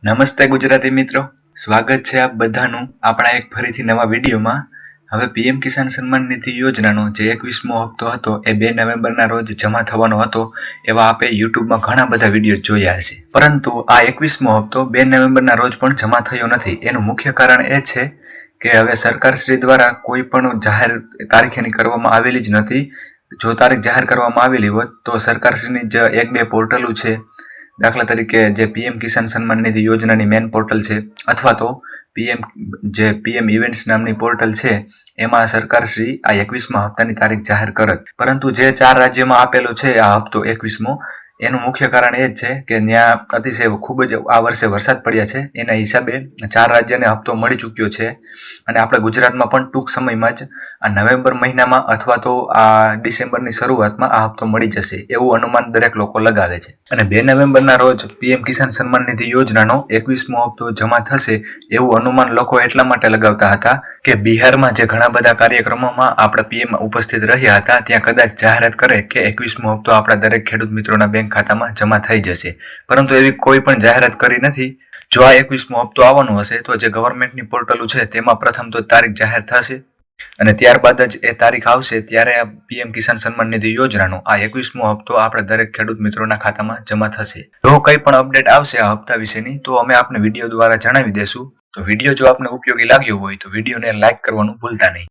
નમસ્તે ગુજરાતી મિત્રો, સ્વાગત છે આપ બધાનું આપણા એક ફરીથી નવા વિડીયોમાં. હવે પીએમ કિસાન સન્માન નિધિ યોજનાનો જે 21મો હપ્તો હતો એ 2 નવેમ્બરના રોજ જમા થવાનો હતો એવા આપે યુટ્યુબમાં ઘણા બધા વિડીયો જોયા હશે. પરંતુ આ 21મો હપ્તો 2 નવેમ્બરના રોજ પણ જમા થયો નથી. એનું મુખ્ય કારણ એ છે કે હવે સરકારશ્રી દ્વારા કોઈ પણ જાહેર તારીખ એની કરવામાં આવેલી જ નથી. જો તારીખ જાહેર કરવામાં આવેલી હોત તો સરકારશ્રીની જે 1-2 પોર્ટલો છે, દાખલા તરીકે જે પીએમ કિસાન સન્માન નિધિ યોજનાની મેન પોર્ટલ છે અથવા તો પીએમ ઇવેન્ટ્સ નામની પોર્ટલ છે, એમાં સરકારશ્રી આ 21મા હપ્તાની તારીખ જાહેર કરત. પરંતુ જે 4 રાજ્યમાં આપેલો છે આ હપ્તો 21મો, એનું મુખ્ય કારણ એ જ છે કે ત્યાં અતિશય ખૂબ જ આ વર્ષે વરસાદ પડ્યા છે. એના હિસાબે 4 રાજ્યને હપ્તો મળી ચૂક્યો છે અને આપણા ગુજરાતમાં પણ ટૂંક સમયમાં જ આ નવેમ્બર મહિનામાં અથવા તો આ ડિસેમ્બરની શરૂઆતમાં આ હપ્તો મળી જશે એવું અનુમાન દરેક લોકો લગાવે છે. અને 2 નવેમ્બરના રોજ પીએમ કિસાન સન્માન નિધિ યોજનાનો 21મો હપ્તો જમા થશે એવું અનુમાન લોકો એટલા માટે લગાવતા હતા કે બિહારમાં જે ઘણા બધા કાર્યક્રમોમાં આપણા પીએમ ઉપસ્થિત રહ્યા હતા ત્યાં કદાચ જાહેરાત કરે કે 21મો હપ્તો આપણા દરેક ખેડૂત મિત્રોના બેંક ખાતામાં જમા થઈ જશે. પરંતુ એવી કોઈ પણ જાહેરાત કરી નથી. જો આ 21મો હપ્તો આવવાનો હશે તો જે ગવર્મેન્ટની પોર્ટલો છે તેમાં પ્રથમ તો તારીખ જાહેર થશે અને ત્યારબાદ જ એ તારીખ આવશે ત્યારે આ પીએમ કિસાન સન્માન નિધિ યોજનાનો આ 21મો હપ્તો આપણા દરેક ખેડૂત મિત્રોના ખાતામાં જમા થશે. જો કંઈ પણ અપડેટ આવશે આ હપ્તા વિશેની તો અમે આપને વિડીયો દ્વારા જણાવી દેશું. તો વિડીયો જો આપને ઉપયોગી લાગ્યો હોય તો વિડીયોને લાઇક કરવાનું ભૂલતા નહીં.